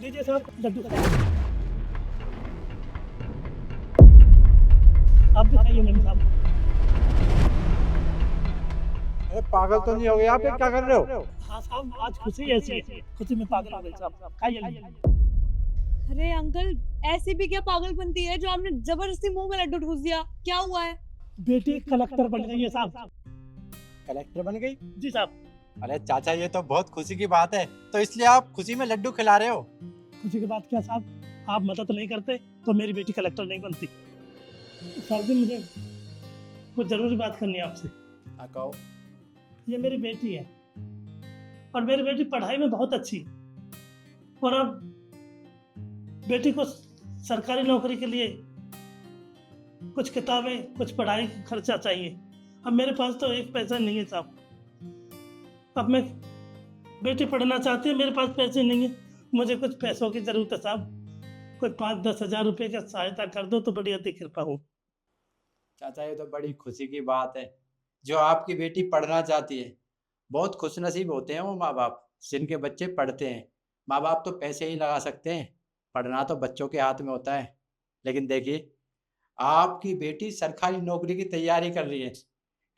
लीजिए साहब लड्डू का। आप भी खाइए मेम साहब। अरे पागल तो नहीं हो गए आप, ये क्या कर रहे हो? हाँ साहब, आज खुशी ऐसी है, खुशी में पागल हो गए साहब। खाइए लीजिए। अरे अंकल, ऐसी भी क्या पागल बनती है जो आपने जबरदस्ती मुंह में लड्डू ठूस दिया? क्या हुआ है? बेटी कलेक्टर बन गई है साहब। कलेक्टर बन गई? जी साहब। अरे चाचा ये तो बहुत खुशी की बात है, तो इसलिए आप खुशी में लड्डू खिला रहे हो? खुशी की बात क्या साहब, आप मदद नहीं करते तो मेरी बेटी कलेक्टर नहीं बनती। सर जी मुझे कुछ जरूरी बात करनी है आपसे। हाँ कहो। ये मेरी बेटी है और मेरी बेटी पढ़ाई में बहुत अच्छी है, और अब बेटी को सरकारी नौकरी के लिए कुछ किताबें, कुछ पढ़ाई का खर्चा चाहिए। अब मेरे पास तो एक पैसा नहीं है साहब। अब मैं, बेटी पढ़ना चाहती है, मेरे पास पैसे नहीं है, मुझे कुछ पैसों की जरूरत है साहब। कोई 5-10 हजार रुपए का सहायता कर दो तो बड़ी अति कृपा हो। चाचा ये तो बड़ी खुशी की बात है, जो आपकी बेटी पढ़ना चाहती है। बहुत खुशनसीब होते हैं वो माँ बाप जिनके बच्चे पढ़ते हैं। माँ बाप तो पैसे ही लगा सकते हैं, पढ़ना तो बच्चों के हाथ में होता है। लेकिन देखिए, आपकी बेटी सरकारी नौकरी की तैयारी कर रही है।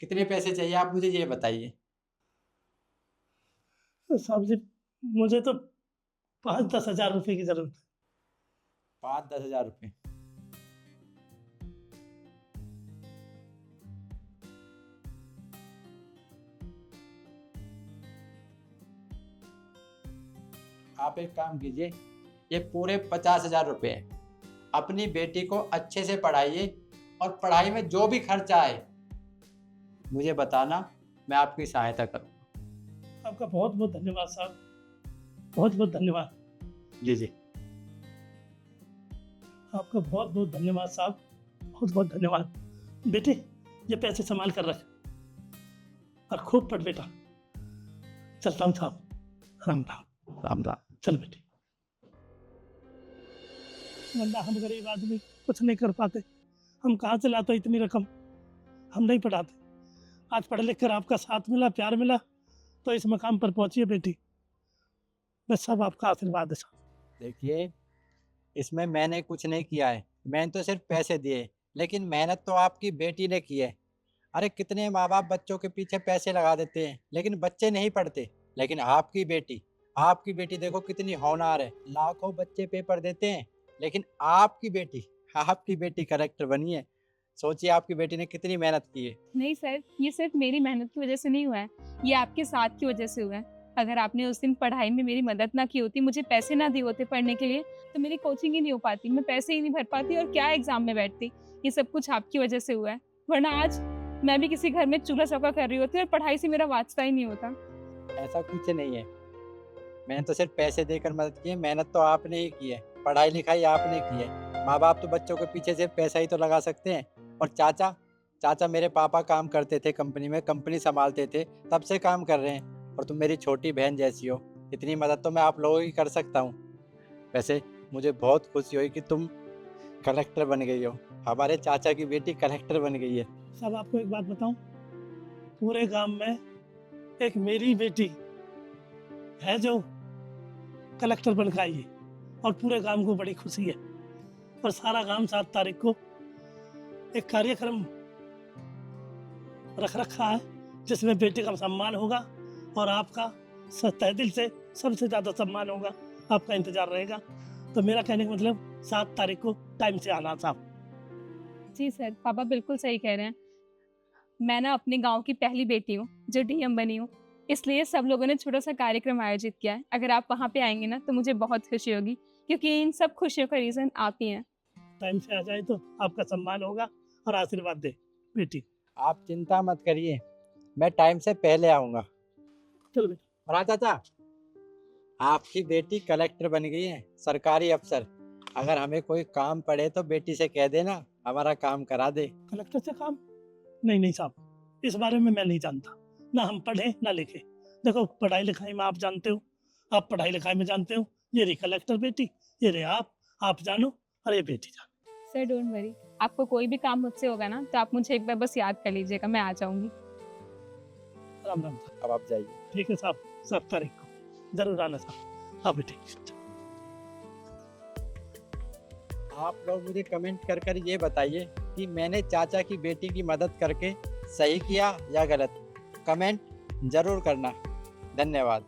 कितने पैसे चाहिए आप मुझे ये बताइए। तो साहब जी मुझे तो 5-10 हजार रुपए की जरूरत है। 5-10 हजार रुपये? आप एक काम कीजिए, ये पूरे 50 हजार रुपये हैं। अपनी बेटी को अच्छे से पढ़ाइए और पढ़ाई में जो भी खर्चा आए मुझे बताना, मैं आपकी सहायता करूँगा। आपका बहुत बहुत धन्यवाद साहब, बहुत बहुत धन्यवाद। जी जी। आपका बहुत बहुत धन्यवाद साहब, बहुत बहुत धन्यवाद। बेटे ये पैसे संभाल कर रख और खूब पढ़ बेटा। चलता हूँ साहब। राम राम। राम राम। चल बेटी। वरना हम गरीब आदमी कुछ नहीं कर पाते, हम कहाँ से लाते इतनी रकम, हम नहीं पढ़ाते। आज पढ़ लिख कर आपका साथ मिला, प्यार मिला, तो इस मकाम पर पहुंची है बेटी। बस सब आपका आशीर्वाद है साहब। देखिए, इसमें मैंने कुछ नहीं किया है, मैंने तो सिर्फ पैसे दिए, लेकिन मेहनत तो आपकी बेटी ने की है। अरे कितने माँ बाप बच्चों के पीछे पैसे लगा देते हैं लेकिन बच्चे नहीं पढ़ते। लेकिन आपकी बेटी देखो कितनी होनहार है। लाखों बच्चे पेपर देते हैं लेकिन आपकी बेटी कलेक्टर बनी है। सोचिए आपकी बेटी ने कितनी मेहनत की है। नहीं सर, ये सिर्फ मेरी मेहनत की वजह से नहीं हुआ है, ये आपके साथ की वजह से हुआ है। अगर आपने उस दिन पढ़ाई में मेरी मदद ना की होती, मुझे पैसे ना दिए होते पढ़ने के लिए, तो मेरी कोचिंग ही नहीं हो पाती, मैं पैसे ही नहीं भर पाती और क्या एग्जाम में बैठती। ये सब कुछ आपकी वजह से हुआ है, वरना आज मैं भी किसी घर में चूल्हा चौका कर रही होती और पढ़ाई से मेरा वास्ता ही नहीं होता। ऐसा कुछ नहीं है, मैंने तो सिर्फ पैसे देकर मदद की है, मेहनत तो आपने ही की है, पढ़ाई लिखाई आपने की है। माँ बाप तो बच्चों के पीछे सिर्फ पैसा ही तो लगा सकते हैं। और चाचा चाचा मेरे पापा काम करते थे कंपनी में, कंपनी संभालते थे, तब से काम कर रहे हैं। और तुम मेरी छोटी बहन जैसी हो, इतनी मदद तो मैं आप लोगों की कर सकता हूँ। वैसे मुझे बहुत खुशी हुई कि तुम कलेक्टर बन गई हो, हमारे चाचा की बेटी कलेक्टर बन गई है। साहब आपको एक बात बताऊं, पूरे गांव में एक मेरी बेटी है जो कलेक्टर बन गई है, और पूरे गांव को बड़ी खुशी है। और सारा गांव 7 तारीख को एक कार्यक्रम रख रखा है जिसमें बेटी का सम्मान होगा और आपका तहे दिल से सबसे ज़्यादा सम्मान होगा, आपका इंतजार रहेगा। तो मेरा कहने का मतलब 7 तारीख को टाइम से आना साहब। जी सर, पापा बिल्कुल सही कह रहे हैं। मैं ना अपने गांव की पहली बेटी हूँ जो डीएम बनी हूँ, इसलिए सब लोगों ने छोटा सा कार्यक्रम आयोजित किया है। अगर आप वहाँ पे आएंगे ना तो मुझे बहुत खुशी होगी, क्योंकि इन सब खुशियों का रीज़न आप ही हैं। टाइम से आ जाए तो आपका सम्मान होगा और आशीर्वाद दे बेटी। आप चिंता मत करिए, मैं टाइम से पहले आऊँगा। चलो बेटी। और हाँ चाचा, आपकी बेटी कलेक्टर बन गई है, सरकारी अफसर। अगर हमें कोई काम पड़े तो बेटी से कह देना, हमारा काम करा दे। कलेक्टर से काम? नहीं नहीं साहब, इस बारे में मैं नहीं जानता, ना हम पढ़े ना लिखे। देखो पढ़ाई लिखाई में आप जानते हो, आप पढ़ाई लिखाई में जानते हो। ये रही कलेक्टर बेटी, ये रहे आप जानो और ये बेटी जानो। सर डोंट वरी, आपको कोई भी काम मुझसे होगा ना तो आप मुझे एक बार बस याद कर लीजिएगा, मैं आ जाऊंगी। राम राम साहब। अब आप जाइए। ठीक है साहब, 7 तारीख को जरूर आना साहब। हाँ बेटी। आप लोग मुझे कमेंट कर कर ये बताइए कि मैंने चाचा की बेटी की मदद करके सही किया या गलत। कमेंट ज़रूर करना। धन्यवाद।